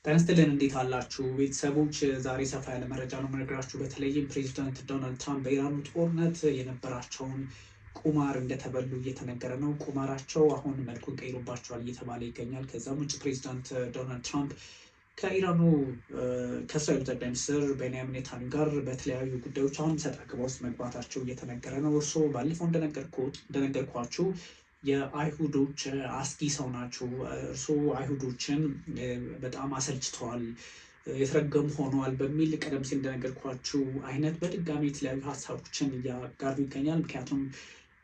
ጤና ይስጥልን እንዴት አላችሁ ቤተሰቦች? ዛሬ ሰፋ ያለ መረጃ ነው የምነግራችሁ። በተለይም ፕሬዚዳንት ዶናልድ ትራምፕ በኢራኑ ጦርነት የነበራቸውን ቁማር እንደተበሉ እየተነገረ ነው። ቁማራቸው አሁን መልኩን ቀይሮባቸዋል እየተባለ ይገኛል። ከዛም ውጭ ፕሬዚዳንት ዶናልድ ትራምፕ ከእስራኤሉ ጠቅላይ ሚኒስትር ቤንያሚን ኔታንያሁ ጋር በተለያዩ ጉዳዮች አሁን ሰጣ ገባ ውስጥ መግባታቸው እየተነገረ ነው። እርስዎ ባለፈው እንደነገርኳችሁ የአይሁዶች አስጊ ሰው ናቸው። እርስዎ አይሁዶችን በጣም አሰልችተዋል፣ የተረገሙ ሆነዋል በሚል ቀደም ሲል እንደነገርኳችሁ አይነት በድጋሚ የተለያዩ ሀሳቦችን እያጋሩ ይገኛል። ምክንያቱም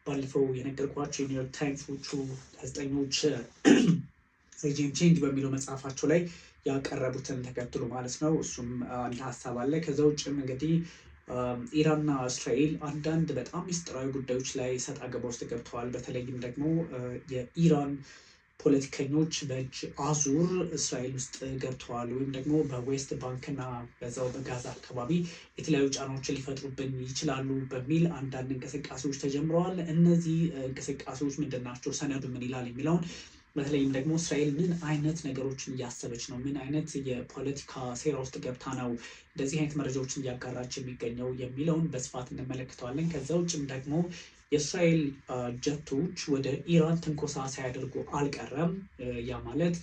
ባለፈው የነገርኳቸው የኒውዮርክ ታይምሶቹ ጋዜጠኞች ሬጂም ቼንጅ በሚለው መጽሐፋቸው ላይ ያቀረቡትን ተከትሎ ማለት ነው። እሱም አንድ ሀሳብ አለ። ከዛ ውጭም እንግዲህ ኢራንና እስራኤል አንዳንድ በጣም ሚስጥራዊ ጉዳዮች ላይ ሰጣ ገባ ውስጥ ገብተዋል። በተለይም ደግሞ የኢራን ፖለቲከኞች በእጅ አዙር እስራኤል ውስጥ ገብተዋል፣ ወይም ደግሞ በዌስት ባንክና በዛው በጋዛ አካባቢ የተለያዩ ጫናዎችን ሊፈጥሩብን ይችላሉ በሚል አንዳንድ እንቅስቃሴዎች ተጀምረዋል። እነዚህ እንቅስቃሴዎች ምንድን ናቸው? ሰነዱ ምን ይላል? የሚለውን በተለይም ደግሞ እስራኤል ምን አይነት ነገሮችን እያሰበች ነው? ምን አይነት የፖለቲካ ሴራ ውስጥ ገብታ ነው እንደዚህ አይነት መረጃዎችን እያጋራች የሚገኘው የሚለውን በስፋት እንመለከተዋለን። ከዛ ውጭም ደግሞ የእስራኤል ጀቶች ወደ ኢራን ትንኮሳ ሳያደርጉ አልቀረም። ያ ማለት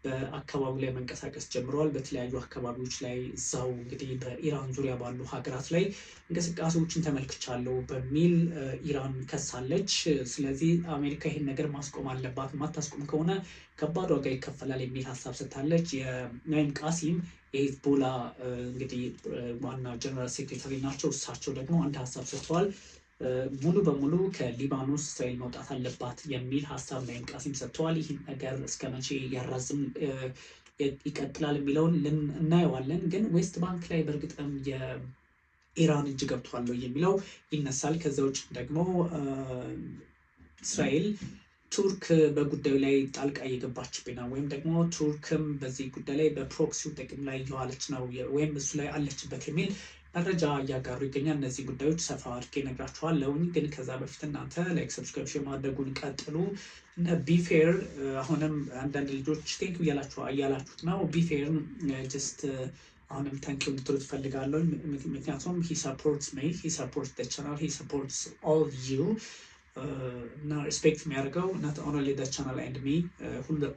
በአካባቢው ላይ መንቀሳቀስ ጀምረዋል። በተለያዩ አካባቢዎች ላይ እዛው እንግዲህ በኢራን ዙሪያ ባሉ ሀገራት ላይ እንቅስቃሴዎችን ተመልክቻለሁ በሚል ኢራን ከሳለች። ስለዚህ አሜሪካ ይህን ነገር ማስቆም አለባት፣ ማታስቆም ከሆነ ከባድ ዋጋ ይከፈላል የሚል ሀሳብ ሰጥታለች። የናይም ቃሲም የሂዝቦላ እንግዲህ ዋና ጀነራል ሴክሬታሪ ናቸው። እሳቸው ደግሞ አንድ ሀሳብ ሰጥተዋል። ሙሉ በሙሉ ከሊባኖስ እስራኤል መውጣት አለባት የሚል ሀሳብ ናይም ቃሲም ሰጥተዋል። ይህን ነገር እስከ መቼ ያራዝም ይቀጥላል የሚለውን እናየዋለን። ግን ዌስት ባንክ ላይ በእርግጥም የኢራን እጅ ገብቷል የሚለው ይነሳል። ከዛ ውጭ ደግሞ እስራኤል ቱርክ በጉዳዩ ላይ ጣልቃ እየገባችብኝ ነው፣ ወይም ደግሞ ቱርክም በዚህ ጉዳይ ላይ በፕሮክሲው ጥቅም ላይ እየዋለች ነው ወይም እሱ ላይ አለችበት የሚል መረጃ እያጋሩ ይገኛል። እነዚህ ጉዳዮች ሰፋ አድርጌ እነግራችኋለሁ። ግን ከዛ በፊት እናንተ ላይክ ሰብስክሪፕሽን ማድረጉን ቀጥሉ። እነ ቢፌር አሁንም አንዳንድ ልጆች ቴንክ እያላችሁት ነው። ቢፌርን ጀስት አሁንም ታንክ ዩ እንድትሉ ትፈልጋለሁ። ምክንያቱም ሂ ሰፖርትስ ሚ፣ ሂ ሰፖርትስ ዘ ቻናል፣ ሂ ሰፖርትስ ኦል ዩ እና ሪስፔክት የሚያደርገው ናት ኦንሊ ዘ ቻናል ኤንድ ሚ፣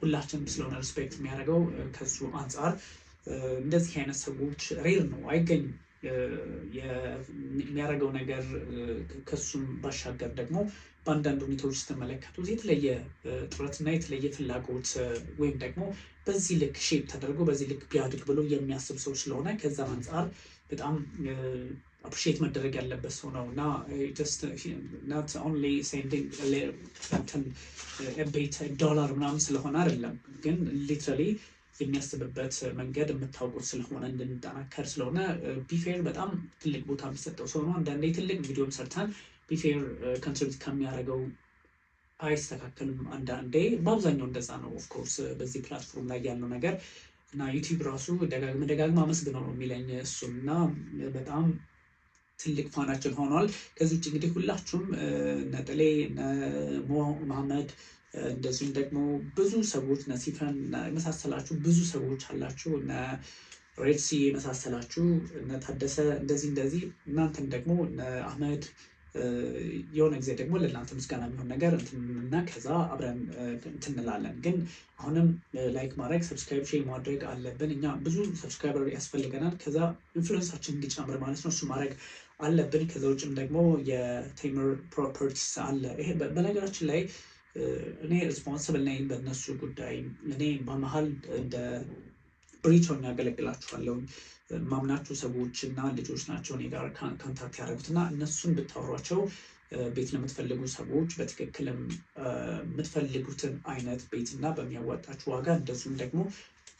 ሁላችንም ስለሆነ ሪስፔክት የሚያደርገው ከሱ አንጻር እንደዚህ አይነት ሰዎች ሬር ነው፣ አይገኙም። የሚያደርገው ነገር ከሱም ባሻገር ደግሞ በአንዳንድ ሁኔታዎች ስትመለከቱት የተለየ ጥረትና የተለየ ፍላጎት ወይም ደግሞ በዚህ ልክ ሼፕ ተደርጎ በዚህ ልክ ቢያድግ ብሎ የሚያስብ ሰው ስለሆነ ከዛ አንጻር በጣም አፕሪሺየት መደረግ ያለበት ሰው ነው እና ናት ኦንሊ ሴንዲንግ ቤት ዶላር ምናምን ስለሆነ አይደለም፣ ግን ሊትራሊ የሚያስብበት መንገድ የምታውቁት ስለሆነ እንድንጠናከር ስለሆነ ቢፌር በጣም ትልቅ ቦታ የሚሰጠው ሰው ነው። አንዳንዴ ትልቅ ቪዲዮም ሰርተን ቢፌር ኮንትሪቢዩት ከሚያደርገው አይስተካከልም። አንዳንዴ በአብዛኛው እንደዛ ነው። ኦፍኮርስ በዚህ ፕላትፎርም ላይ ያለው ነገር እና ዩቲዩብ ራሱ ደጋግማ አመስግነው ነው የሚለኝ እሱም እና በጣም ትልቅ ፋናችን ሆኗል። ከዚህ ውጭ እንግዲህ ሁላችሁም ነጠሌ መሐመድ እንደዚሁም ደግሞ ብዙ ሰዎች ነሲፈን የመሳሰላችሁ ብዙ ሰዎች አላችሁ፣ እነ ሬድሲ የመሳሰላችሁ እነ ታደሰ እንደዚህ እናንተም ደግሞ እነ አህመድ የሆነ ጊዜ ደግሞ ለእናንተ ምስጋና የሚሆን ነገር እና ከዛ አብረን እንትንላለን። ግን አሁንም ላይክ ማድረግ ሰብስክራይብ ሼር ማድረግ አለብን። እኛ ብዙ ሰብስክራይበር ያስፈልገናል፣ ከዛ ኢንፍሉዌንሳችን እንዲጨምር ማለት ነው። እሱ ማድረግ አለብን። ከዛ ውጭም ደግሞ የቴምር ፕሮፐርቲስ አለ። ይሄ በነገራችን ላይ እኔ ሪስፖንስብል ነኝ በእነሱ ጉዳይ። እኔ በመሀል እንደ ብሪጅ ሆኜ ያገለግላችኋለሁ። ማምናችሁ ሰዎች እና ልጆች ናቸው እኔ ጋር ኮንታክት ያደረጉት እና እነሱን ብታወሯቸው ቤት ለምትፈልጉ ሰዎች በትክክልም የምትፈልጉትን አይነት ቤት እና በሚያዋጣችሁ ዋጋ እንደዚሁም ደግሞ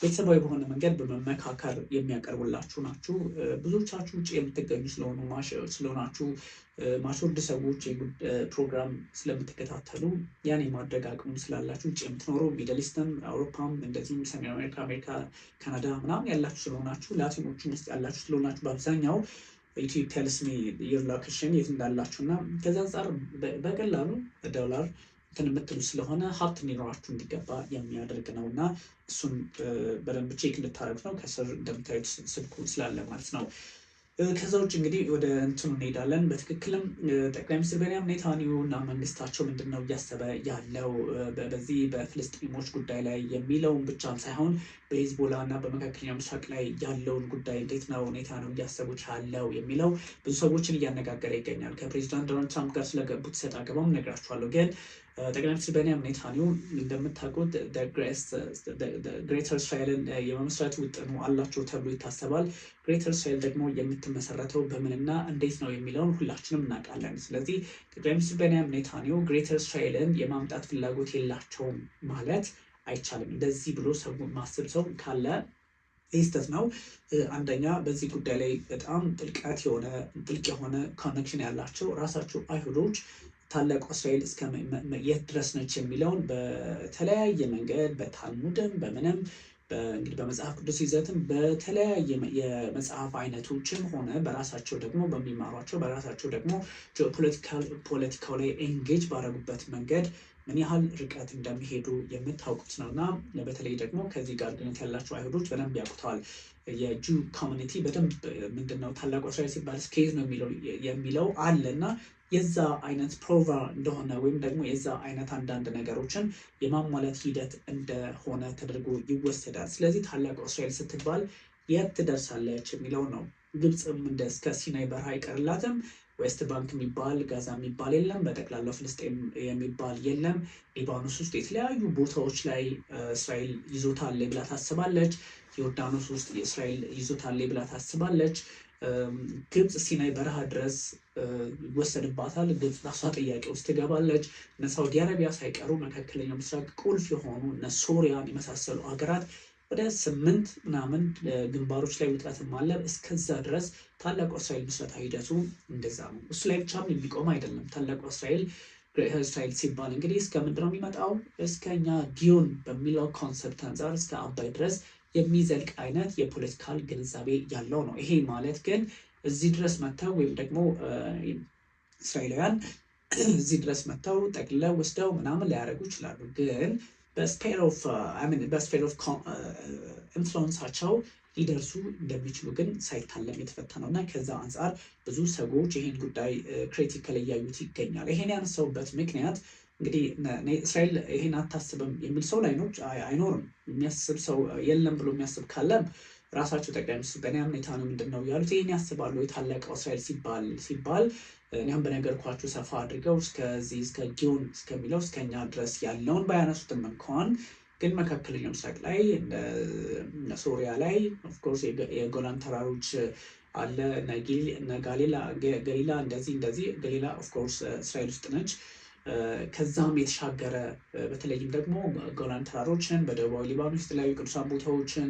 ቤተሰባዊ በሆነ መንገድ በመመካከር የሚያቀርቡላችሁ ናችሁ። ብዙዎቻችሁ ውጭ የምትገኙ ስለሆናችሁ ማስወርድ ሰዎች ፕሮግራም ስለምትከታተሉ ያን የማድረግ አቅሙ ስላላችሁ ውጭ የምትኖሩ ሚድል ኢስትም አውሮፓም እንደዚሁም ሰሜን አሜሪካ፣ ካናዳ ምናምን ያላችሁ ስለሆናችሁ ላቲኖቹም ውስጥ ያላችሁ ስለሆናችሁ በአብዛኛው ዩቲዩብ ቴልስ ሚ ዩር ሎኬሽን የት እንዳላችሁ እና ከዛ አንጻር በቀላሉ ዶላር እንትን የምትሉ ስለሆነ ሀብት እንዲኖራችሁ እንዲገባ የሚያደርግ ነው እና እሱን በደንብ ቼክ እንድታደርጉ ነው። ከስር እንደምታዩት ስልኩ ስላለ ማለት ነው። ከዛ ውጭ እንግዲህ ወደ እንትኑ እንሄዳለን። በትክክልም ጠቅላይ ሚኒስትር ቤንያሚን ኔታንያሁ እና መንግስታቸው ምንድን ነው እያሰበ ያለው በዚህ በፍልስጤሞች ጉዳይ ላይ የሚለውን ብቻም ሳይሆን በሂዝቦላ እና በመካከለኛው ምስራቅ ላይ ያለውን ጉዳይ እንዴት ነው ኔታንያሁ እያሰቡት ያለው የሚለው ብዙ ሰዎችን እያነጋገረ ይገኛል። ከፕሬዚዳንት ዶናልድ ትራምፕ ጋር ስለገቡት ሰጥ አገባም እነግራችኋለሁ። ግን ጠቅላይ ሚኒስትር ቤንያሚን ኔታንያሁ እንደምታውቁት ግሬተር እስራኤልን የመመስረት ውጥኑ አላቸው ተብሎ ይታሰባል። ግሬተር እስራኤል ደግሞ የምትመሰረተው በምንና እንዴት ነው የሚለውን ሁላችንም እናውቃለን። ስለዚህ ጠቅላይ ሚኒስትር ቤንያሚን ኔታንያሁ ግሬተር እስራኤልን የማምጣት ፍላጎት የላቸውም ማለት አይቻልም። እንደዚህ ብሎ ሰው ማስብ ሰው ካለ ስህተት ነው። አንደኛ በዚህ ጉዳይ ላይ በጣም ጥልቅ የሆነ ኮኔክሽን ያላቸው ራሳቸው አይሁዶች ታላቋ እስራኤል እስከ የት ድረስ ነች የሚለውን በተለያየ መንገድ በታልሙድም በምንም እንግዲህ በመጽሐፍ ቅዱስ ይዘትም በተለያየ የመጽሐፍ አይነቶችም ሆነ በራሳቸው ደግሞ በሚማሯቸው በራሳቸው ደግሞ ፖለቲካው ላይ ኤንጌጅ ባደረጉበት መንገድ ምን ያህል ርቀት እንደሚሄዱ የምታውቁት ነው እና በተለይ ደግሞ ከዚህ ጋር ግንኙነት ያላቸው አይሁዶች በደንብ ያውቁተዋል። የጁ ኮሚኒቲ በደንብ ምንድነው ታላቋ እስራኤል ሲባል ስኬት ነው የሚለው አለ እና የዛ አይነት ፕሮቫ እንደሆነ ወይም ደግሞ የዛ አይነት አንዳንድ ነገሮችን የማሟላት ሂደት እንደሆነ ተደርጎ ይወሰዳል። ስለዚህ ታላቋ እስራኤል ስትባል የት ትደርሳለች የሚለው ነው። ግብፅም እስከ ሲናይ በረሃ አይቀርላትም። ዌስት ባንክ የሚባል ጋዛ የሚባል የለም። በጠቅላላው ፍልስጤም የሚባል የለም። ሊባኖስ ውስጥ የተለያዩ ቦታዎች ላይ እስራኤል ይዞታ አለ ብላ ታስባለች። ዮርዳኖስ ውስጥ የእስራኤል ይዞታ አለ ብላ ታስባለች። ግብፅ ሲናይ በረሃ ድረስ ይወሰድባታል። ግብፅ ራሷ ጥያቄ ውስጥ ትገባለች። እነ ሳውዲ አረቢያ ሳይቀሩ መካከለኛው ምስራቅ ቁልፍ የሆኑ እነ ሶሪያን የመሳሰሉ ሀገራት ወደ 8 ምናምን ግንባሮች ላይ ውጥረትም አለ። እስከዛ ድረስ ታላቋ እስራኤል ምስረታ ሂደቱ እንደዛ ነው። እሱ ላይ ብቻም የሚቆም አይደለም። ታላቋ እስራኤል ሲባል እንግዲህ እስከ ምንድነው የሚመጣው? እስከኛ ጊዮን በሚለው ኮንሰፕት አንጻር እስከ አባይ ድረስ የሚዘልቅ አይነት የፖለቲካል ግንዛቤ ያለው ነው። ይሄ ማለት ግን እዚህ ድረስ መጥተው ወይም ደግሞ እስራኤላውያን እዚህ ድረስ መጥተው ጠቅልለው ወስደው ምናምን ሊያደርጉ ይችላሉ። ግን በስፔር ኦፍ ኢንፍሉዌንሳቸው ሊደርሱ እንደሚችሉ ግን ሳይታለም የተፈታ ነው እና ከዛ አንጻር ብዙ ሰዎች ይህን ጉዳይ ክሪቲካል እያዩት ይገኛል። ይሄን ያነሳውበት ምክንያት እንግዲህ እስራኤል ይሄን አታስብም የሚል ሰው አይኖርም። የሚያስብ ሰው የለም ብሎ የሚያስብ ካለም ራሳቸው ጠቅላይ ሚኒስትር ቤንያሚን ኔታንያሁ ምንድን ነው ያሉት? ይህን ያስባሉ። የታላቋ እስራኤል ሲባል እኛም በነገርኳችሁ ሰፋ አድርገው እስከዚህ እስከ ጊዮን እስከሚለው እስከኛ ድረስ ያለውን ባያነሱትም እንኳን ግን መካከለኛው ምስራቅ ላይ እንደ ሶሪያ ላይ ኦፍኮርስ የጎላን ተራሮች አለ ገሊላ እንደዚህ ገሊላ ኦፍኮርስ እስራኤል ውስጥ ነች። ከዛም የተሻገረ በተለይም ደግሞ ጎላን ተራሮችን በደቡባዊ ሊባኖስ የተለያዩ ቅዱሳን ቦታዎችን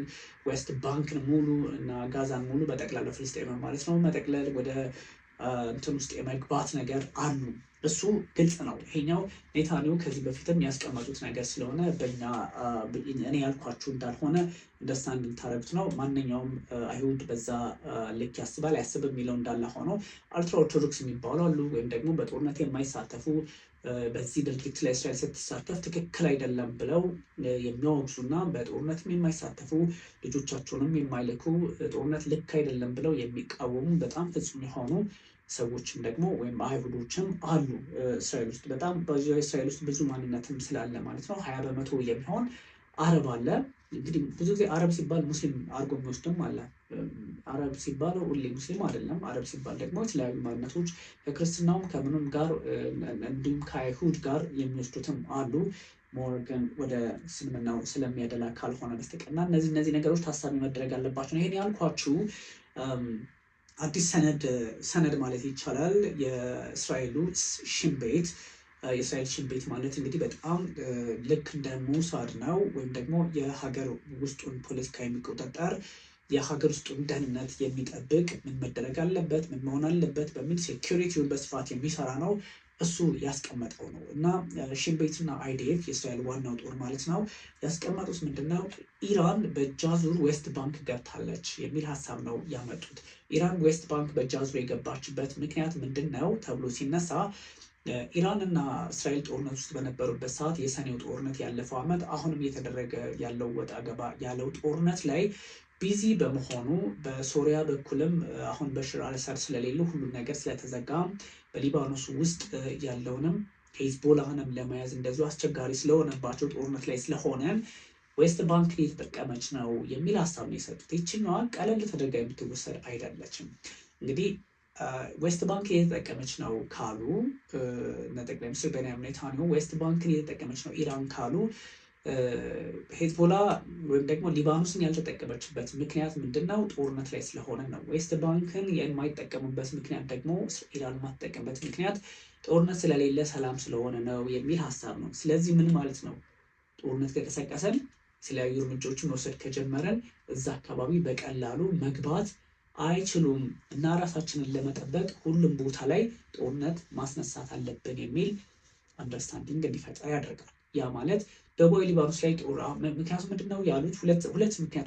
ዌስት ባንክን ሙሉ እና ጋዛን ሙሉ በጠቅላላ ፍልስጤም ማለት ነው መጠቅለል ወደ እንትን ውስጥ የመግባት ነገር አሉ። እሱ ግልጽ ነው። ይሄኛው ኔታንያሁ ከዚህ በፊትም ያስቀመጡት ነገር ስለሆነ እኔ ያልኳችሁ እንዳልሆነ እንደስታንድ እንድታረጉት ነው። ማንኛውም አይሁድ በዛ ልክ ያስባል አያስብ የሚለው እንዳለ ሆኖ አልትራ ኦርቶዶክስ የሚባሉ አሉ፣ ወይም ደግሞ በጦርነት የማይሳተፉ በዚህ ድርጊት ላይ እስራኤል ስትሳተፍ ትክክል አይደለም ብለው የሚያወግዙና በጦርነትም የማይሳተፉ ልጆቻቸውንም የማይልኩ ጦርነት ልክ አይደለም ብለው የሚቃወሙ በጣም ፍጹም የሆኑ ሰዎችም ደግሞ ወይም አይሁዶችም አሉ እስራኤል ውስጥ። በጣም እስራኤል ውስጥ ብዙ ማንነትም ስላለ ማለት ነው 20 በመቶ የሚሆን አረብ አለ። እንግዲህ ብዙ ጊዜ አረብ ሲባል ሙስሊም አድርጎ የሚወስድም አለ። አረብ ሲባል ሁሌ ሙስሊም አይደለም። አረብ ሲባል ደግሞ የተለያዩ ማንነቶች ከክርስትናውም ከምንም ጋር እንዲሁም ከአይሁድ ጋር የሚወስዱትም አሉ። ሞር ግን ወደ እስልምናው ስለሚያደላ ካልሆነ በስተቀርና እነዚህ ነገሮች ታሳቢ መደረግ አለባቸው። ይሄን ያልኳችሁ አዲስ ሰነድ ማለት ይቻላል የእስራኤሉ ሽን ቤት የእስራኤል ሽን ቤት ማለት እንግዲህ በጣም ልክ እንደ ሞሳድ ነው፣ ወይም ደግሞ የሀገር ውስጡን ፖለቲካ የሚቆጣጠር የሀገር ውስጡን ደህንነት የሚጠብቅ ምን መደረግ አለበት ምን መሆን አለበት በሚል ሴኩሪቲውን በስፋት የሚሰራ ነው። እሱ ያስቀመጠው ነው እና ሽን ቤትና አይዲኤፍ የእስራኤል ዋናው ጦር ማለት ነው ያስቀመጡት ምንድነው? ኢራን በጃዙር ዌስት ባንክ ገብታለች የሚል ሀሳብ ነው ያመጡት። ኢራን ዌስት ባንክ በጃዙር የገባችበት ምክንያት ምንድን ነው ተብሎ ሲነሳ ኢራን እና እስራኤል ጦርነት ውስጥ በነበሩበት ሰዓት የሰኔው ጦርነት ያለፈው ዓመት አሁንም እየተደረገ ያለው ወጣ ገባ ያለው ጦርነት ላይ ቢዚ በመሆኑ በሶሪያ በኩልም አሁን በሽር አልአሳድ ስለሌሉ ሁሉም ነገር ስለተዘጋ በሊባኖስ ውስጥ ያለውንም ሄዝቦላህንም ለመያዝ እንደዚሁ አስቸጋሪ ስለሆነባቸው ጦርነት ላይ ስለሆነ ዌስት ባንክ እየተጠቀመች ነው የሚል ሀሳብ ነው የሰጡት። ይችኛዋ ቀለል ተደርጋ የምትወሰድ አይደለችም። እንግዲህ ዌስት ባንክ እየተጠቀመች ነው ካሉ ጠቅላይ ሚኒስትር ቤንያሚን ኔታንያሁ ዌስት ባንክን እየተጠቀመች ነው ኢራን ካሉ ሄዝቦላ ወይም ደግሞ ሊባኖስን ያልተጠቀመችበት ምክንያት ምንድን ነው? ጦርነት ላይ ስለሆነ ነው። ዌስት ባንክን የማይጠቀሙበት ምክንያት ደግሞ ኢራን የማትጠቀምበት ምክንያት ጦርነት ስለሌለ ሰላም ስለሆነ ነው የሚል ሀሳብ ነው። ስለዚህ ምን ማለት ነው? ጦርነት ከቀሰቀሰን የተለያዩ እርምጃዎችን መውሰድ ከጀመረን እዛ አካባቢ በቀላሉ መግባት አይችሉም እና ራሳችንን ለመጠበቅ ሁሉም ቦታ ላይ ጦርነት ማስነሳት አለብን የሚል አንደርስታንዲንግ እንዲፈጠር ያደርጋል። ያ ማለት ደቡባዊ ሊባኖስ ላይ ምክንያቱም ምንድን ነው ያሉት?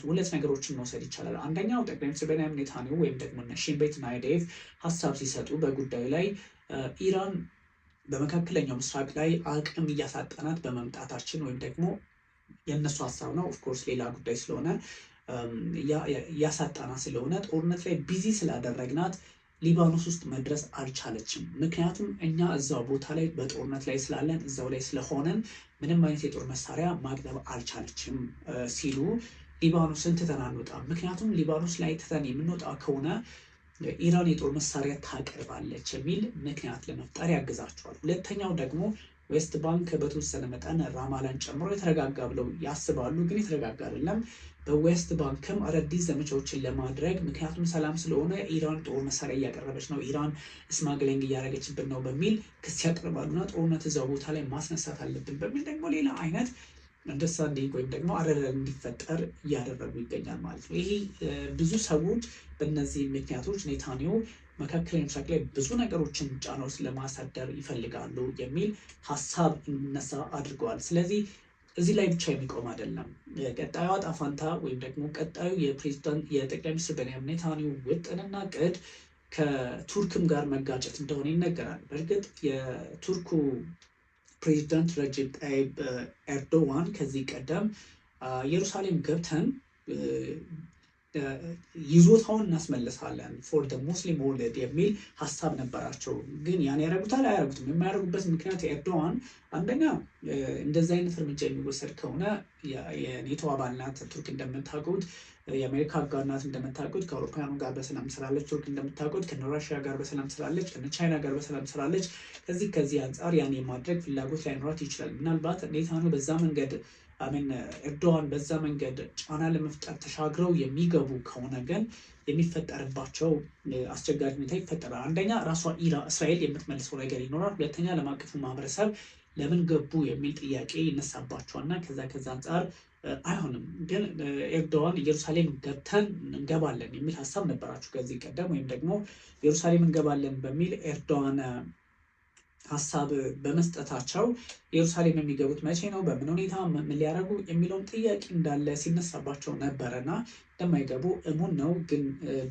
ሁለት ነገሮችን መውሰድ ይቻላል። አንደኛው ጠቅላይ ሚኒስትር ቤንያሚን ኔታንያሁ ወይም ደግሞ ሺን ቤት ናይዴቭ ሀሳብ ሲሰጡ በጉዳዩ ላይ ኢራን በመካከለኛው ምስራቅ ላይ አቅም እያሳጠናት በመምጣታችን ወይም ደግሞ የእነሱ ሀሳብ ነው ኦፍኮርስ ሌላ ጉዳይ ስለሆነ እያሳጣና ስለሆነ ጦርነት ላይ ቢዚ ስላደረግናት ሊባኖስ ውስጥ መድረስ አልቻለችም። ምክንያቱም እኛ እዛው ቦታ ላይ በጦርነት ላይ ስላለን እዛው ላይ ስለሆነን ምንም አይነት የጦር መሳሪያ ማቅረብ አልቻለችም ሲሉ ሊባኖስን ትተን አንወጣም። ምክንያቱም ሊባኖስ ላይ ትተን የምንወጣ ከሆነ ኢራን የጦር መሳሪያ ታቀርባለች የሚል ምክንያት ለመፍጠር ያግዛቸዋል። ሁለተኛው ደግሞ ዌስት ባንክ በተወሰነ መጠን ራማላን ጨምሮ የተረጋጋ ብለው ያስባሉ፣ ግን የተረጋጋ አይደለም። በዌስት ባንክም አዳዲስ ዘመቻዎችን ለማድረግ ምክንያቱም ሰላም ስለሆነ ኢራን ጦር መሳሪያ እያቀረበች ነው፣ ኢራን ስማግሊንግ እያደረገችብን ነው በሚል ክስ ያቀርባሉና ጦርነት እዛው ቦታ ላይ ማስነሳት አለብን በሚል ደግሞ ሌላ አይነት አንደርስታንዲንግ ወይም ደግሞ አረዳድ እንዲፈጠር እያደረጉ ይገኛል ማለት ነው። ይሄ ብዙ ሰዎች በእነዚህ ምክንያቶች ኔታንያሁ መካከለኛ ምስራቅ ላይ ብዙ ነገሮችን ጫና ውስጥ ለማሳደር ይፈልጋሉ የሚል ሀሳብ እንዲነሳ አድርገዋል። ስለዚህ እዚህ ላይ ብቻ የሚቆም አይደለም። ቀጣዩ ዕጣ ፈንታ ወይም ደግሞ ቀጣዩ የጠቅላይ ሚኒስትር ቤንያሚን ኔታንያሁ ውጥንና ቅድ ከቱርክም ጋር መጋጨት እንደሆነ ይነገራል። በእርግጥ የቱርኩ ፕሬዚዳንት ረጀብ ጣይብ ኤርዶዋን ከዚህ ቀደም ኢየሩሳሌም ገብተን ይዞታውን እናስመልሳለን ፎር ደ ሙስሊም ወርልድ የሚል ሀሳብ ነበራቸው። ግን ያን ያደረጉታል አያደረጉትም። የማያደርጉበት ምክንያት ኤርዶዋን አንደኛ እንደዚህ አይነት እርምጃ የሚወሰድ ከሆነ የኔቶ አባል ናት ቱርክ እንደምታውቁት፣ የአሜሪካ አጋር ናት እንደምታውቁት፣ ከአውሮፓውያኑ ጋር በሰላም ስላለች ቱርክ እንደምታውቁት፣ ከራሽያ ጋር በሰላም ስላለች፣ ከቻይና ጋር በሰላም ስላለች ከዚህ አንጻር ያን የማድረግ ፍላጎት ላይኖራት ይችላል። ምናልባት ኔታንያሁ በዛ መንገድ ኤርዶዋን በዛ መንገድ ጫና ለመፍጠር ተሻግረው የሚገቡ ከሆነ ግን የሚፈጠርባቸው አስቸጋሪ ሁኔታ ይፈጠራል። አንደኛ ራሷ እስራኤል የምትመልሰው ነገር ይኖራል። ሁለተኛ ዓለም አቀፉ ማህበረሰብ ለምን ገቡ የሚል ጥያቄ ይነሳባቸዋልና ከዛ አንጻር አይሆንም። ግን ኤርዶዋን ኢየሩሳሌም ገብተን እንገባለን የሚል ሀሳብ ነበራቸው ከዚህ ቀደም፣ ወይም ደግሞ ኢየሩሳሌም እንገባለን በሚል ኤርዶዋን ሀሳብ በመስጠታቸው ኢየሩሳሌም የሚገቡት መቼ ነው፣ በምን ሁኔታ፣ ምን ሊያደርጉ የሚለውን ጥያቄ እንዳለ ሲነሳባቸው ነበረና እንደማይገቡ እሙን ነው። ግን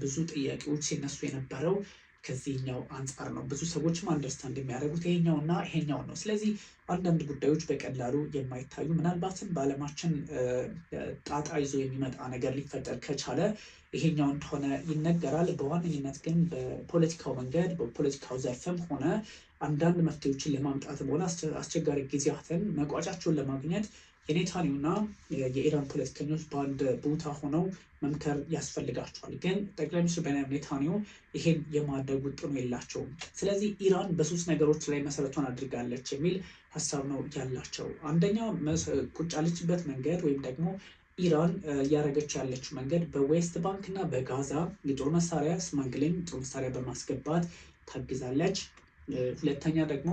ብዙ ጥያቄዎች ሲነሱ የነበረው ከዚህኛው አንጻር ነው። ብዙ ሰዎችም አንደርስታንድ የሚያደርጉት ይሄኛውና ይሄኛውን ነው። ስለዚህ አንዳንድ ጉዳዮች በቀላሉ የማይታዩ ምናልባትም በዓለማችን ጣጣ ይዞ የሚመጣ ነገር ሊፈጠር ከቻለ ይሄኛው እንደሆነ ይነገራል። በዋነኝነት ግን በፖለቲካው መንገድ በፖለቲካው ዘርፍም ሆነ አንዳንድ መፍትሄዎችን ለማምጣትም ሆነ አስቸጋሪ ጊዜያትን መቋጫቸውን ለማግኘት የኔታንያሁና የኢራን ፖለቲከኞች በአንድ ቦታ ሆነው መምከር ያስፈልጋቸዋል። ግን ጠቅላይ ሚኒስትር ቤንያሚን ኔታንያሁ ይሄን የማድረግ ውጥኑ የላቸውም። ስለዚህ ኢራን በሶስት ነገሮች ላይ መሰረቷን አድርጋለች የሚል ሀሳብ ነው ያላቸው። አንደኛ ቁጭ ያለችበት መንገድ ወይም ደግሞ ኢራን እያደረገች ያለችው መንገድ በዌስት ባንክ እና በጋዛ የጦር መሳሪያ ስማግሊንግ ጦር መሳሪያ በማስገባት ታግዛለች። ሁለተኛ ደግሞ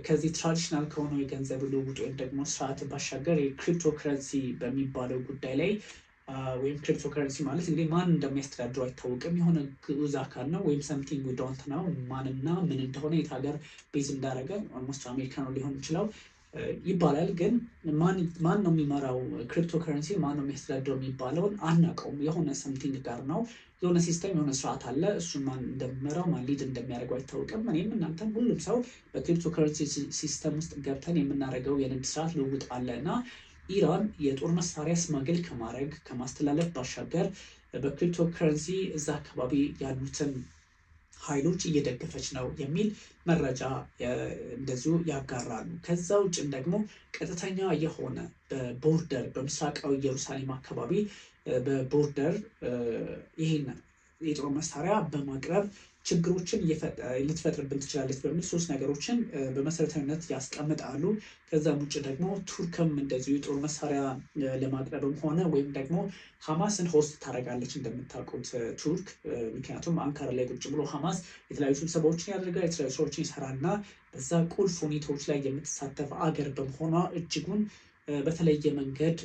ከዚህ ትራዲሽናል ከሆነው የገንዘብ ልውውጥ ወይም ደግሞ ስርዓት ባሻገር የክሪፕቶ ከረንሲ በሚባለው ጉዳይ ላይ ወይም ክሪፕቶ ከረንሲ ማለት እንግዲህ ማን እንደሚያስተዳድረው አይታወቅም። የሆነ ግዑዝ አካል ነው ወይም ሰምቲንግ ዊ ዶንት ነው ማንና ምን እንደሆነ የት ሀገር ቤዝ እንዳደረገ ኦልሞስት አሜሪካ ነው ሊሆን ይችላል። ይባላል። ግን ማን ነው የሚመራው ክሪፕቶ ከረንሲ ማን ነው የሚያስተዳድረው የሚባለውን አናውቀውም። የሆነ ሰምቲንግ ጋር ነው የሆነ ሲስተም የሆነ ስርዓት አለ። እሱን ማን እንደሚመራው ማን ሊድ እንደሚያደርገው አይታወቅም። እኔም እናንተም ሁሉም ሰው በክሪፕቶ ከረንሲ ሲስተም ውስጥ ገብተን የምናደርገው የንግድ ስርዓት ልውውጥ አለ እና ኢራን የጦር መሳሪያ ስማግል ከማድረግ ከማስተላለፍ ባሻገር በክሪፕቶ ከረንሲ እዛ አካባቢ ያሉትን ኃይሎች እየደገፈች ነው የሚል መረጃ እንደዚሁ ያጋራሉ። ከዛ ውጭም ደግሞ ቀጥተኛ የሆነ በቦርደር በምስራቃዊ ኢየሩሳሌም አካባቢ በቦርደር ይህን የጦር መሳሪያ በማቅረብ ችግሮችን ልትፈጥርብን ትችላለች በሚል 3 ነገሮችን በመሰረታዊነት ያስቀምጣሉ። ከዛም ውጭ ደግሞ ቱርክም እንደዚሁ የጦር መሳሪያ ለማቅረብም ሆነ ወይም ደግሞ ሐማስን ሆስት ታደርጋለች እንደምታውቁት ቱርክ። ምክንያቱም አንካራ ላይ ቁጭ ብሎ ሐማስ የተለያዩ ስብሰባዎችን ያደርጋል፣ የተለያዩ ስራዎችን ይሰራና በዛ ቁልፍ ሁኔታዎች ላይ የምትሳተፍ አገር በመሆኗ እጅጉን በተለየ መንገድ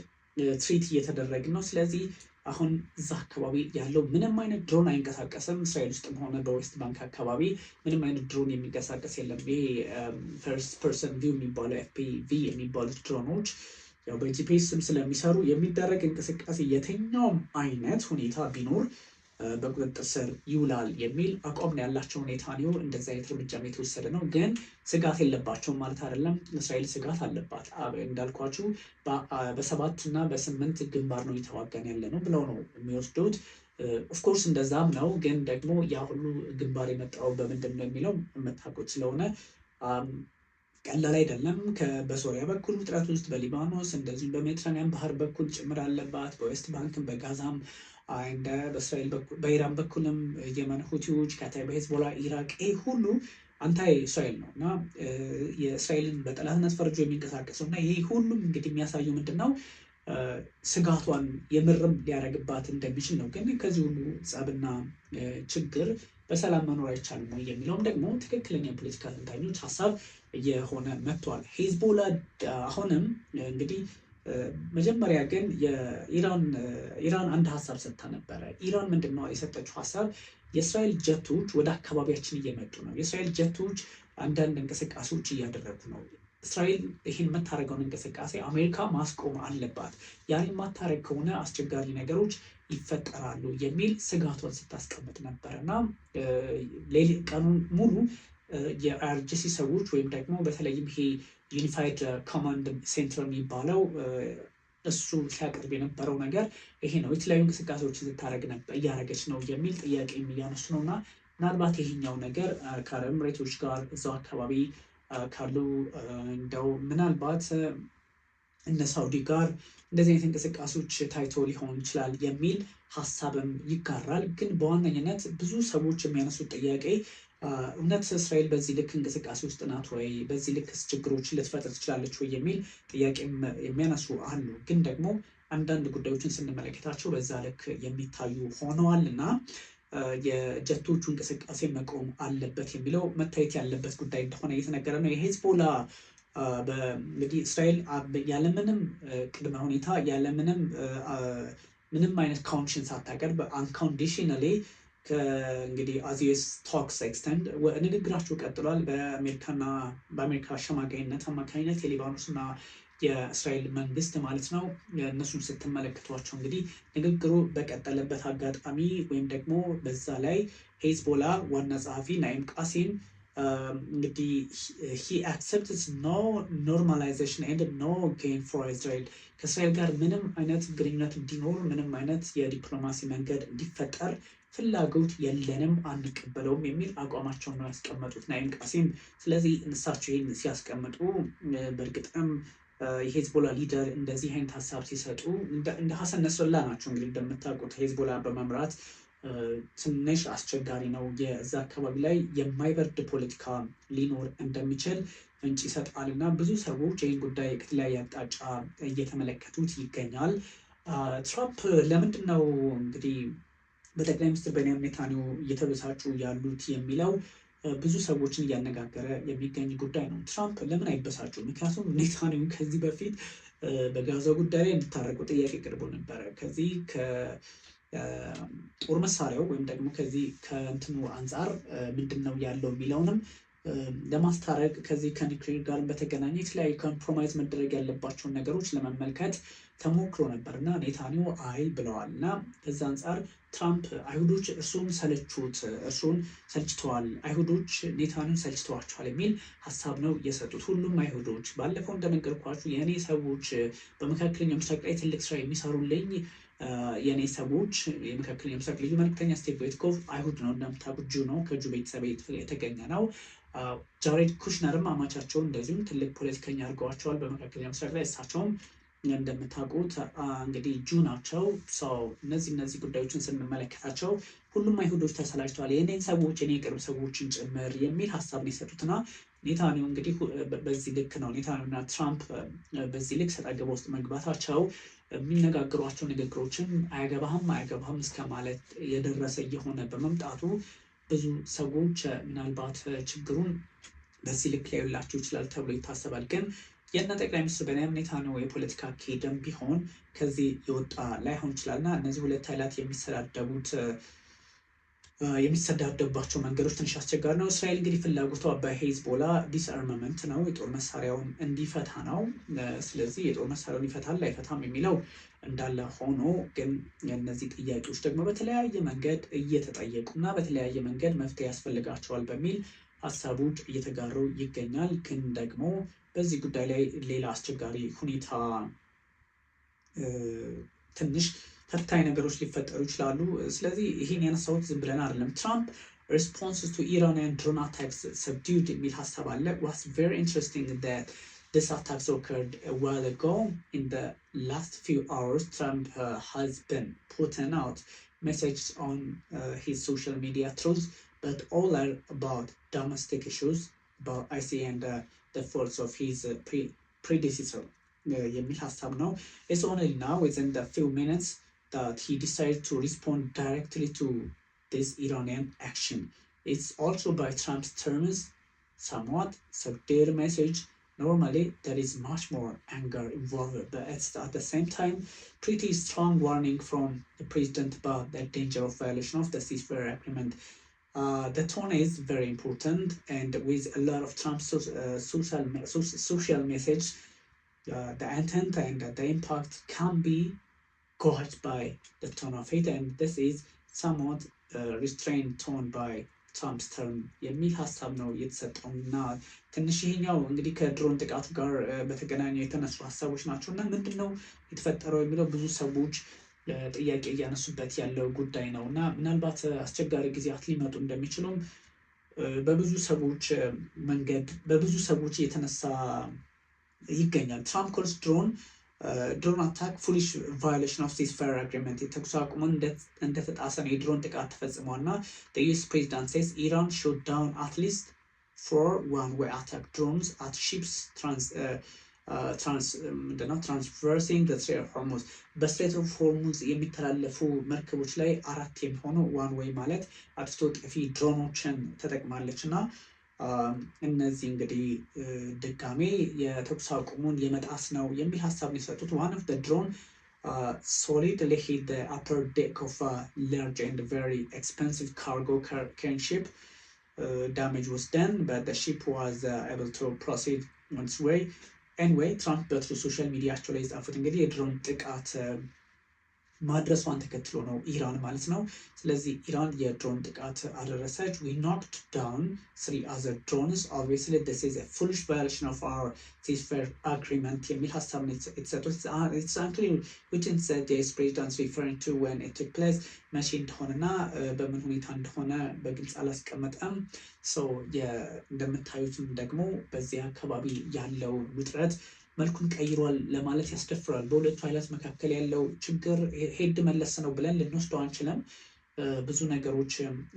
ትሪት እየተደረግን ነው። ስለዚህ አሁን እዛ አካባቢ ያለው ምንም አይነት ድሮን አይንቀሳቀስም። እስራኤል ውስጥም ሆነ በዌስት ባንክ አካባቢ ምንም አይነት ድሮን የሚንቀሳቀስ የለም። ይሄ ፈርስት ፐርሰን ቪው የሚባለው ኤፍፒቪ የሚባሉት ድሮኖች ያው በጂፒኤስም ስለሚሰሩ የሚደረግ እንቅስቃሴ የትኛውም አይነት ሁኔታ ቢኖር በቁጥጥር ስር ይውላል የሚል አቋም ያላቸው ኔታንያሁ እንደዚ አይነት እርምጃ የተወሰደ ነው። ግን ስጋት የለባቸውም ማለት አይደለም። እስራኤል ስጋት አለባት። እንዳልኳችሁ በ7 እና በ8 ግንባር ነው እየተዋጋን ያለ ነው ብለው ነው የሚወስዱት። ኦፍኮርስ እንደዛም ነው። ግን ደግሞ ያ ሁሉ ግንባር የመጣው በምንድን ነው የሚለው የምታውቁት ስለሆነ ቀላል አይደለም። በሶሪያ በኩል ውጥረት ውስጥ፣ በሊባኖስ እንደዚሁም በሜዲትራኒያን ባህር በኩል ጭምር አለባት። በዌስት ባንክም በጋዛም እንደ በእስራኤል በኩል በኢራን በኩልም የመን ሁቲዎች፣ ካታይ በሄዝቦላ፣ ኢራቅ ይህ ሁሉ አንታይ እስራኤል ነው እና የእስራኤልን በጠላትነት ፈርጆ የሚንቀሳቀሰው እና ይህ ሁሉም እንግዲህ የሚያሳየው ምንድን ነው ስጋቷን የምርም ሊያደርግባት እንደሚችል ነው። ግን ከዚህ ሁሉ ጸብና ችግር በሰላም መኖር አይቻልም ወይ የሚለውም ደግሞ ትክክለኛ የፖለቲካ ተንታኞች ሀሳብ እየሆነ መጥቷል። ሄዝቦላ አሁንም እንግዲህ መጀመሪያ ግን ኢራን አንድ ሀሳብ ሰጥታ ነበረ። ኢራን ምንድነው የሰጠችው ሀሳብ? የእስራኤል ጀቶች ወደ አካባቢያችን እየመጡ ነው፣ የእስራኤል ጀቶች አንዳንድ እንቅስቃሴዎች እያደረጉ ነው። እስራኤል ይህን የምታደርገውን እንቅስቃሴ አሜሪካ ማስቆም አለባት፣ ያን የማታደርግ ከሆነ አስቸጋሪ ነገሮች ይፈጠራሉ የሚል ስጋቷን ስታስቀምጥ ነበር እና ቀኑን ሙሉ የአርጂሲ ሰዎች ወይም ደግሞ በተለይም ይሄ ዩኒፋይድ ኮማንድ ሴንተር የሚባለው እሱ ሲያቀርብ የነበረው ነገር ይሄ ነው። የተለያዩ እንቅስቃሴዎችን እያደረገች ነው የሚል ጥያቄ እያነሱ ነው እና ምናልባት ይሄኛው ነገር ከአረብ ኤሚሬቶች ጋር እዛው አካባቢ ካሉ እንደው ምናልባት እነ ሳውዲ ጋር እንደዚህ አይነት እንቅስቃሴዎች ታይቶ ሊሆን ይችላል የሚል ሀሳብም ይጋራል። ግን በዋነኝነት ብዙ ሰዎች የሚያነሱት ጥያቄ እውነት እስራኤል በዚህ ልክ እንቅስቃሴ ውስጥ ናት ወይ? በዚህ ልክ ችግሮችን ልትፈጥር ትችላለች ወይ የሚል ጥያቄም የሚያነሱ አሉ። ግን ደግሞ አንዳንድ ጉዳዮችን ስንመለከታቸው በዛ ልክ የሚታዩ ሆነዋል እና የጀቶቹ እንቅስቃሴ መቆም አለበት የሚለው መታየት ያለበት ጉዳይ እንደሆነ እየተነገረ ነው። የሄዝቦላ እንግዲህ እስራኤል ያለምንም ቅድመ ሁኔታ ያለምንም ምንም አይነት ካውንሽን ሳታቀርብ አንኮንዲሽናሊ እንግዲህ አዚስ ቶክስ ኤክስተንድ ንግግራቸው ቀጥሏል። በአሜሪካ አሸማጋይነት አማካኝነት የሊባኖስና የእስራኤል መንግስት ማለት ነው። እነሱን ስትመለከቷቸው እንግዲህ ንግግሩ በቀጠለበት አጋጣሚ ወይም ደግሞ በዛ ላይ ሄዝቦላ ዋና ጸሐፊ ናኢም ቃሲም እንግዲህ he accepts no normalization and no gain for Israel ከእስራኤል ጋር ምንም አይነት ግንኙነት እንዲኖር ምንም አይነት የዲፕሎማሲ መንገድ እንዲፈጠር ፍላጎት የለንም፣ አንቀበለውም የሚል አቋማቸውን ነው ያስቀመጡት ናኢም ቃሲም። ስለዚህ እሳቸው ይህን ሲያስቀምጡ በእርግጥም የሄዝቦላ ሊደር እንደዚህ አይነት ሀሳብ ሲሰጡ እንደ ሀሰን ነስረላ ናቸው። እንግዲህ እንደምታውቁት ሄዝቦላ በመምራት ትንሽ አስቸጋሪ ነው። የዛ አካባቢ ላይ የማይበርድ ፖለቲካ ሊኖር እንደሚችል ፍንጭ ይሰጣል እና ብዙ ሰዎች ይህን ጉዳይ ከተለያየ አቅጣጫ እየተመለከቱት ይገኛል። ትራምፕ ለምንድን ነው እንግዲህ በጠቅላይ ሚኒስትር ቤንያሚን ኔታንያሁ እየተበሳጩ ያሉት የሚለው ብዙ ሰዎችን እያነጋገረ የሚገኝ ጉዳይ ነው። ትራምፕ ለምን አይበሳጩ? ምክንያቱም ኔታንያሁ ከዚህ በፊት በጋዛ ጉዳይ ላይ እንድታረቁ ጥያቄ ቀርቦ ነበረ። ከዚህ ጦር መሳሪያው ወይም ደግሞ ከዚህ ከእንትኑ አንጻር ምንድን ነው ያለው የሚለውንም ለማስታረቅ ከዚህ ከኒውክሌር ጋር በተገናኘ የተለያዩ ኮምፕሮማይዝ መደረግ ያለባቸውን ነገሮች ለመመልከት ተሞክሮ ነበር እና ኔታንያሁ አይ ብለዋል። እና ከዛ አንጻር ትራምፕ አይሁዶች እርሱን ሰልችተዋል፣ አይሁዶች ኔታንያሁን ሰልችተዋቸዋል የሚል ሀሳብ ነው የሰጡት። ሁሉም አይሁዶች ባለፈው እንደነገርኳችሁ የእኔ ሰዎች በመካከለኛው ምስራቅ ላይ ትልቅ ስራ የሚሰሩልኝ የእኔ ሰዎች የመካከለኛው ምስራቅ ልዩ መልክተኛ ስቲቭ ዊትኮፍ አይሁድ ነው፣ እንደምታውቁት ጁ ነው፣ ከጁ ቤተሰብ የተገኘ ነው። ጃሬድ ኩሽነርም አማቻቸውን እንደዚሁም ትልቅ ፖለቲከኛ አድርገዋቸዋል በመካከለኛው ምስራቅ ላይ። እሳቸውም እንደምታውቁት እንግዲህ ጁ ናቸው። ሰው እነዚህ ጉዳዮችን ስንመለከታቸው ሁሉም አይሁዶች ተሰላጅተዋል፣ የኔን ሰዎች የኔ የቅርብ ሰዎችን ጭምር የሚል ሀሳብ ነው የሰጡትና ኔታንያሁ እንግዲህ በዚህ ልክ ነው ኔታንያሁና ትራምፕ በዚህ ልክ ሰጣ ገባ ውስጥ መግባታቸው የሚነጋገሯቸው ንግግሮችን አያገባህም እስከ ማለት የደረሰ እየሆነ በመምጣቱ ብዙ ሰዎች ምናልባት ችግሩን በዚህ ልክ ሊያዩላቸው ይችላል ተብሎ ይታሰባል። ግን የእነ ጠቅላይ ሚኒስትር ቤንያሚን ኔታንያሁ የፖለቲካ አካሄድም ቢሆን ከዚህ የወጣ ላይሆን ይችላልና እነዚህ ሁለት ኃይላት የሚሰዳደቡባቸው መንገዶች ትንሽ አስቸጋሪ ነው። እስራኤል እንግዲህ ፍላጎቷ በሄዝቦላ ዲስአርማመንት ነው፣ የጦር መሳሪያውን እንዲፈታ ነው። ስለዚህ የጦር መሳሪያውን ይፈታል አይፈታም የሚለው እንዳለ ሆኖ ግን እነዚህ ጥያቄዎች ደግሞ በተለያየ መንገድ እየተጠየቁ እና በተለያየ መንገድ መፍትሄ ያስፈልጋቸዋል በሚል ሀሳቦች እየተጋሩ ይገኛል። ግን ደግሞ በዚህ ጉዳይ ላይ ሌላ አስቸጋሪ ሁኔታ ትንሽ ፈታኝ ነገሮች ሊፈጠሩ ይችላሉ። ስለዚህ ይህን ያነሳሁት ዝም ብለን አይደለም። ትራምፕ responses to Iranian drone attacks subdued የሚል ሀሳብ አለ። What's very interesting that this attacks occurred a while ago. In the last few hours, Trump has been putting out messages on his social media threads, but all are about domestic issues, about ICE and the faults of his predecessor. የሚል ሀሳብ ነው። It's only now within the few minutes that he decided to respond directly to this Iranian action. It's also by Trump's terms somewhat subtle message. Normally there is much more anger involved, but it's at the same time pretty strong warning from the president about the danger of violation of the ceasefire agreement. The tone is very important, and with a lot of Trump's social message, the intent and the impact can be caused by the tone of it, and this is somewhat restrained tone by Trump's term የሚል ሀሳብ ነው የተሰጠው እና ትንሽ ይሄኛው እንግዲህ ከድሮን ጥቃቱ ጋር በተገናኘ የተነሱ ሀሳቦች ናቸው እና ምንድን ነው የተፈጠረው የሚለው ብዙ ሰዎች ጥያቄ እያነሱበት ያለው ጉዳይ ነው እና ምናልባት አስቸጋሪ ጊዜያት ሊመጡ እንደሚችሉም በብዙ ሰዎች እየተነሳ ይገኛል። ትራምፕ ኮልስ ድሮን አታክ ፉሊሽ ቫዮሌሽን ኦፍ ሲዝፋየር አግሪመንት የተኩስ አቁሙን እንደተጣሰ ነው የድሮን ጥቃት ተፈጽሟል እና ዩኤስ ፕሬዚዳንት ሴስ ኢራን ሾት ዳውን አትሊስት 4 one-way attack drones at ships ትራንስቨርሲንግ ዘ ስትሬት ኦፍ ሆርሙዝ በስትሬት ኦፍ ሆርሙዝ የሚተላለፉ መርከቦች ላይ 4 የሚሆኑ ዋን ዌይ ማለት አጥፍቶ ጠፊ ድሮኖችን ተጠቅማለች እና እነዚህ እንግዲህ ድጋሜ የተኩስ አቁሙን የመጣስ ነው የሚል ሀሳብ ነው የሰጡት። one of the drone solidly hit the upper deck of a large and very expensive cargo carrying ship. Damage was done, but the ship was able to proceed on its way. Anyway, Trump በትሩ ሶሻል ሚዲያቸው ላይ የጻፉት እንግዲህ የድሮን ጥቃት ማድረሷን ተከትሎ ነው ኢራን ማለት ነው። ስለዚህ ኢራን የድሮን ጥቃት አደረሰች። we knocked down 3 other drones. Obviously this is a foolish violation of our ceasefire agreement የሚል ሀሳብ ነው የተሰጡት። it's actually within the US president referring to when it took place መቼ እንደሆነና በምን ሁኔታ እንደሆነ በግልጽ አላስቀመጠም። እንደምታዩትም ደግሞ በዚህ አካባቢ ያለው ውጥረት መልኩን ቀይሯል ለማለት ያስደፍራል። በሁለቱ ኃይላት መካከል ያለው ችግር ሄድ መለስ ነው ብለን ልንወስደው አንችልም። ብዙ ነገሮች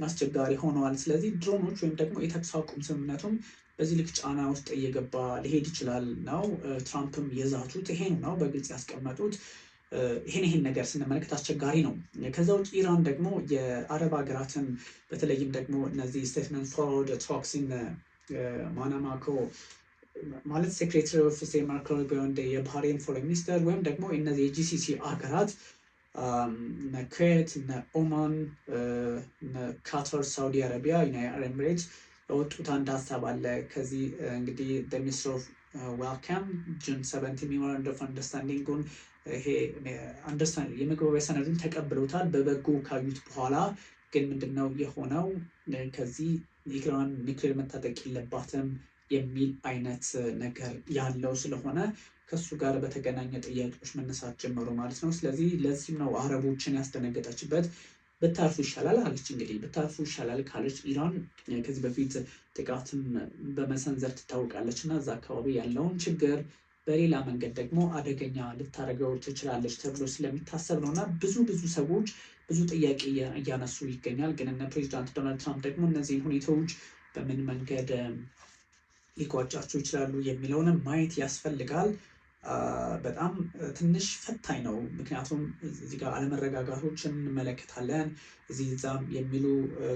አስቸጋሪ ሆነዋል። ስለዚህ ድሮኖች ወይም ደግሞ የተኩስ አቁም ስምምነቱም በዚህ ልክ ጫና ውስጥ እየገባ ሊሄድ ይችላል ነው። ትራምፕም የዛቱት ይሄን ነው በግልጽ ያስቀመጡት። ይሄን ነገር ስንመለከት አስቸጋሪ ነው። ከዛ ውጭ ኢራን ደግሞ የአረብ ሀገራትን በተለይም ደግሞ እነዚህ ስቴትመንት ፎሎድ ቶክሲን ማናማኮ ማለት ሴክሬታሪ ኦፍ ስቴት ማርኮ ሩቢዮ የባህሬን ፎሬን ሚኒስተር ወይም ደግሞ እነዚህ የጂሲሲ ሀገራት እነ ኩዌት፣ እነ ኦማን፣ እነ ካታር፣ ሳውዲ አረቢያ፣ ዩናይትድ አረብ ኤሚሬትስ ያወጡት አንድ ሀሳብ አለ። ከዚህ እንግዲህ ሚኒስትር ኦፍ ዌልካም ጁን 17 ሜሞራንደም ኦፍ አንደርስታንዲንጉን ይሄ የመግባቢያ ሰነዱን ተቀብለውታል። በበጎ ካዩት በኋላ ግን ምንድነው የሆነው? ከዚህ ኢራን ኒውክሌር መታጠቅ የለባትም የሚል አይነት ነገር ያለው ስለሆነ ከሱ ጋር በተገናኘ ጥያቄዎች መነሳት ጀመሩ ማለት ነው። ስለዚህ ለዚህም ነው አረቦችን ያስደነገጠችበት። ብታርፉ ይሻላል አለች። እንግዲህ ብታርፉ ይሻላል ካለች ኢራን ከዚህ በፊት ጥቃትም በመሰንዘር ትታወቃለች እና እዛ አካባቢ ያለውን ችግር በሌላ መንገድ ደግሞ አደገኛ ልታደርገው ትችላለች ተብሎ ስለሚታሰብ ነው እና ብዙ ሰዎች ብዙ ጥያቄ እያነሱ ይገኛል። ግን እነ ፕሬዚዳንት ዶናልድ ትራምፕ ደግሞ እነዚህን ሁኔታዎች በምን መንገድ ሊቋጫቸው ይችላሉ የሚለውንም ማየት ያስፈልጋል። በጣም ትንሽ ፈታኝ ነው። ምክንያቱም እዚህ ጋር አለመረጋጋቶችን እንመለከታለን፣ እዚህ እዛም የሚሉ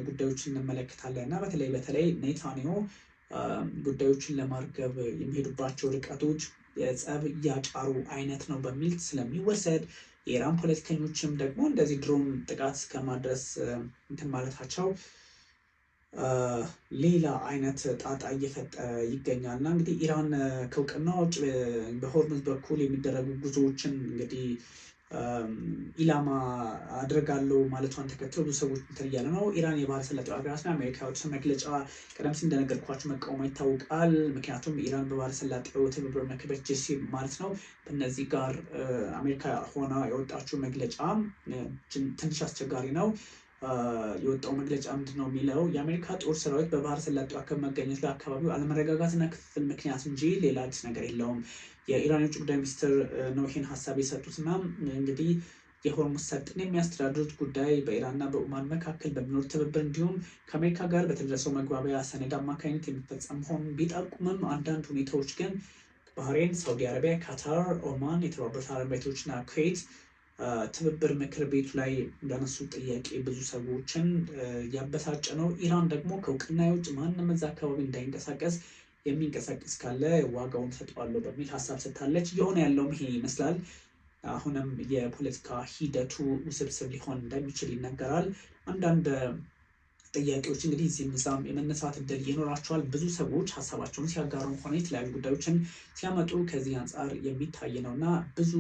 ጉዳዮችን እንመለከታለን እና በተለይ ኔታንያሁ ጉዳዮችን ለማርገብ የሚሄዱባቸው ርቀቶች የጸብ እያጫሩ አይነት ነው በሚል ስለሚወሰድ የኢራን ፖለቲከኞችም ደግሞ እንደዚህ ድሮን ጥቃት እስከማድረስ እንትን ማለታቸው ሌላ አይነት ጣጣ እየፈጠረ ይገኛል እና እንግዲህ ኢራን ከእውቅና ውጭ በሆርሙዝ በኩል የሚደረጉ ጉዞዎችን እንግዲህ ኢላማ አድርጋለሁ ማለቷን ተከትሎ ብዙ ሰዎች እንትን እያለ ነው። ኢራን የባህረ ሰላጤው ሀገራት ነው አሜሪካ ያወጡትን መግለጫ ቀደም ሲል እንደነገርኳቸው መቃወሟ ይታወቃል። ምክንያቱም ኢራን በባህረ ሰላጤው ትብብር ምክር ቤት ጄሲ ማለት ነው በእነዚህ ጋር አሜሪካ ሆና የወጣችው መግለጫ ትንሽ አስቸጋሪ ነው። የወጣው መግለጫ ምንድን ነው የሚለው? የአሜሪካ ጦር ሰራዊት በባህረ ሰላጤው አካባቢ መገኘት ለአካባቢው አለመረጋጋትና ክፍፍል ምክንያት እንጂ ሌላ አዲስ ነገር የለውም። የኢራን የውጭ ጉዳይ ሚኒስትር ነው ይህን ሀሳብ የሰጡትና እንግዲህ የሆርሙዝ ሰርጥን የሚያስተዳድሩት ጉዳይ በኢራንና በኦማን መካከል በሚኖር ትብብር እንዲሁም ከአሜሪካ ጋር በተደረሰው መግባቢያ ሰነድ አማካኝነት የሚፈጸም መሆኑን ቢጠቁምም አንዳንድ ሁኔታዎች ግን ባህሬን፣ ሳውዲ አረቢያ፣ ካታር፣ ኦማን፣ የተባበሩት አረብ ኤሚሬቶችና ኩዌት ትብብር ምክር ቤቱ ላይ እንዳነሱ ጥያቄ ብዙ ሰዎችን ያበሳጨ ነው። ኢራን ደግሞ ከእውቅና የውጭ ማንም እዛ አካባቢ እንዳይንቀሳቀስ የሚንቀሳቀስ ካለ ዋጋውን ሰጠዋለሁ በሚል ሀሳብ ሰጥታለች። እየሆነ ያለውም ይሄ ይመስላል። አሁንም የፖለቲካ ሂደቱ ውስብስብ ሊሆን እንደሚችል ይነገራል። አንዳንድ ጥያቄዎች እንግዲህ እዚህም እዛም የመነሳት እድል ይኖራቸዋል። ብዙ ሰዎች ሀሳባቸውን ሲያጋሩ ሆነ የተለያዩ ጉዳዮችን ሲያመጡ ከዚህ አንጻር የሚታይ ነው እና ብዙ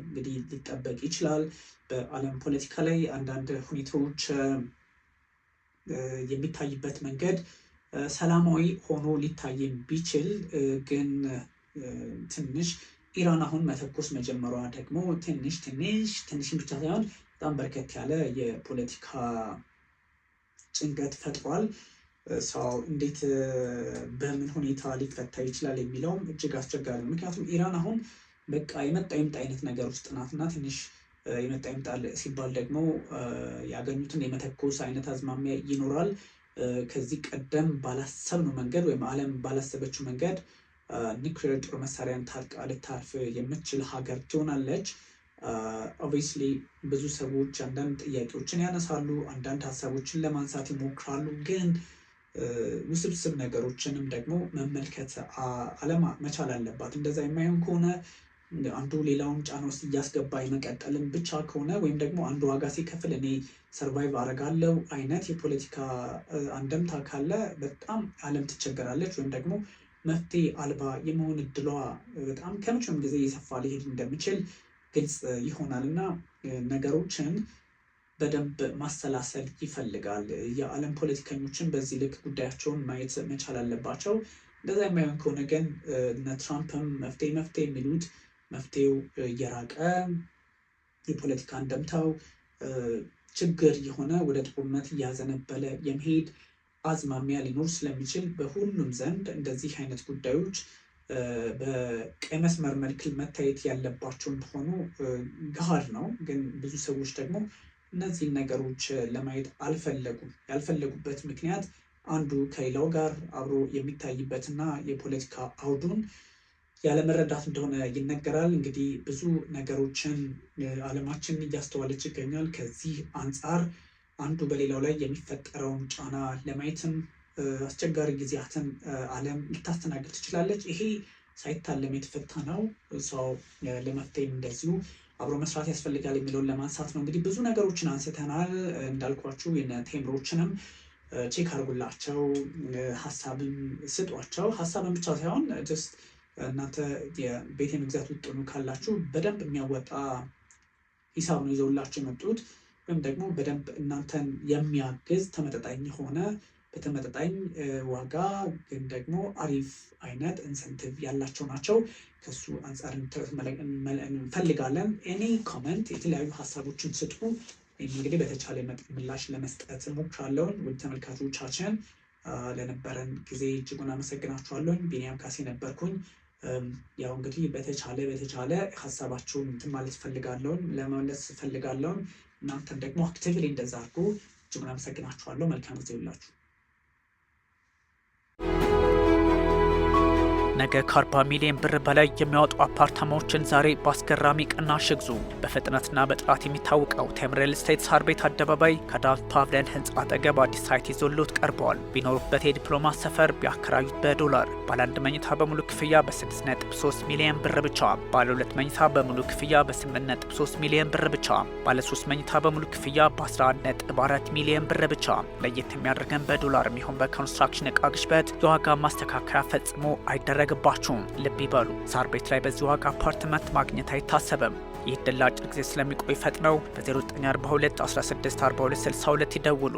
እንግዲህ ሊጠበቅ ይችላል። በዓለም ፖለቲካ ላይ አንዳንድ ሁኔታዎች የሚታይበት መንገድ ሰላማዊ ሆኖ ሊታይ ቢችል ግን ትንሽ ኢራን አሁን መተኮስ መጀመሯ ደግሞ ትንሽን ብቻ ሳይሆን በጣም በርከት ያለ የፖለቲካ ጭንቀት ፈጥሯል። ሰው እንዴት በምን ሁኔታ ሊፈታ ይችላል የሚለውም እጅግ አስቸጋሪ ነው። ምክንያቱም ኢራን አሁን በቃ የመጣ ይምጣ አይነት ነገር ውስጥ ናት እና ትንሽ የመጣ ይምጣ ሲባል ደግሞ ያገኙትን የመተኮስ አይነት አዝማሚያ ይኖራል። ከዚህ ቀደም ባላሰብነው መንገድ ወይም ዓለም ባላሰበችው መንገድ ኒውክሌር ጦር መሳሪያን ታጥቃ ልታርፍ የምትችል ሀገር ትሆናለች። ኦብቪየስሊ ብዙ ሰዎች አንዳንድ ጥያቄዎችን ያነሳሉ፣ አንዳንድ ሀሳቦችን ለማንሳት ይሞክራሉ። ግን ውስብስብ ነገሮችንም ደግሞ መመልከት አለማ መቻል አለባት። እንደዛ የማይሆን ከሆነ አንዱ ሌላውን ጫና ውስጥ እያስገባ የመቀጠልን ብቻ ከሆነ ወይም ደግሞ አንዱ ዋጋ ሲከፍል እኔ ሰርቫይቭ አደርጋለሁ አይነት የፖለቲካ አንደምታ ካለ በጣም ዓለም ትቸገራለች ወይም ደግሞ መፍትሄ አልባ የመሆን እድሏ በጣም ከመቼም ጊዜ እየሰፋ ሊሄድ እንደሚችል ግልጽ ይሆናል እና ነገሮችን በደንብ ማሰላሰል ይፈልጋል። የዓለም ፖለቲከኞችን በዚህ ልክ ጉዳያቸውን ማየት መቻል አለባቸው። እንደዛ የማይሆን ከሆነ ግን እነ ትራምፕም መፍትሄ የሚሉት መፍትሄው እየራቀ የፖለቲካ እንደምታው ችግር የሆነ ወደ ጦርነት እያዘነበለ የመሄድ አዝማሚያ ሊኖር ስለሚችል በሁሉም ዘንድ እንደዚህ አይነት ጉዳዮች በቀይ መስመር መልክ መታየት ያለባቸው እንደሆኑ ገሃድ ነው። ግን ብዙ ሰዎች ደግሞ እነዚህን ነገሮች ለማየት ያልፈለጉበት ምክንያት አንዱ ከሌላው ጋር አብሮ የሚታይበትና የፖለቲካ አውዱን ያለመረዳት እንደሆነ ይነገራል። እንግዲህ ብዙ ነገሮችን ዓለማችን እያስተዋለች ይገኛል። ከዚህ አንጻር አንዱ በሌላው ላይ የሚፈጠረውን ጫና ለማየትም አስቸጋሪ ጊዜያትን ዓለም ልታስተናግድ ትችላለች። ይሄ ሳይታለም የተፈታ ነው። ሰው ለመፍትሄም እንደዚሁ አብሮ መስራት ያስፈልጋል የሚለውን ለማንሳት ነው። እንግዲህ ብዙ ነገሮችን አንስተናል እንዳልኳችሁ የነ ቴምሮችንም ቼክ አድርጉላቸው፣ ሀሳብም ስጧቸው። ሀሳብም ብቻ ሳይሆን ጀስት እናንተ የቤት የመግዛት ውጥኑ ካላችሁ በደንብ የሚያወጣ ሂሳብ ነው ይዘውላቸው የመጡት፣ ወይም ደግሞ በደንብ እናንተን የሚያግዝ ተመጣጣኝ የሆነ በተመጣጣኝ ዋጋ ግን ደግሞ አሪፍ አይነት ኢንሰንቲቭ ያላቸው ናቸው። ከሱ አንጻር እንፈልጋለን። ኤኒ ኮመንት የተለያዩ ሀሳቦችን ስጡ። እንግዲህ በተቻለ መጠን ምላሽ ለመስጠት ሞክራለሁ። ውድ ተመልካቾቻችን ለነበረን ጊዜ እጅጉን አመሰግናችኋለሁ። ቢኒያም ካሴ ነበርኩኝ። ያው እንግዲህ በተቻለ ሀሳባችሁን እንትን ማለት ፈልጋለሁ፣ ለመመለስ ፈልጋለሁ። እናንተም ደግሞ አክቲቭሊ እንደዛ አድርጉ። እጅጉን አመሰግናችኋለሁ። መልካም ጊዜ ይሁንላችሁ። ነገ ከ40 ሚሊዮን ብር በላይ የሚያወጡ አፓርታማዎችን ዛሬ በአስገራሚ ቅናሽ ይግዙ። በፍጥነትና በጥራት የሚታወቀው ቴም ሪል ስቴት ሳር ቤት አደባባይ ከዳቭ ፓቭሊየን ህንፃ አጠገብ አዲስ ሳይት ይዞልዎት ቀርበዋል። ቢኖሩበት የዲፕሎማ ሰፈር፣ ቢያከራዩት በዶላር። ባለ 1 መኝታ በሙሉ ክፍያ በ6.3 ሚሊዮን ብር ብቻ፣ ባለ 2 መኝታ በሙሉ ክፍያ በ8.3 ሚሊዮን ብር ብቻ፣ ባለ 3 መኝታ በሙሉ ክፍያ በ11.4 ሚሊዮን ብር ብቻ። ለየት የሚያደርገን በዶላር የሚሆን በኮንስትራክሽን ዕቃ ግሽበት የዋጋ ማስተካከያ ፈጽሞ አይደረግም። ልብ ይበሉ፣ ሳር ቤት ላይ በዚህ ዋጋ አፓርትመንት ማግኘት አይታሰብም። ይህ ዕድል ለአጭር ጊዜ ስለሚቆይ ፈጥነው በ0942 1642 62 ይደውሉ።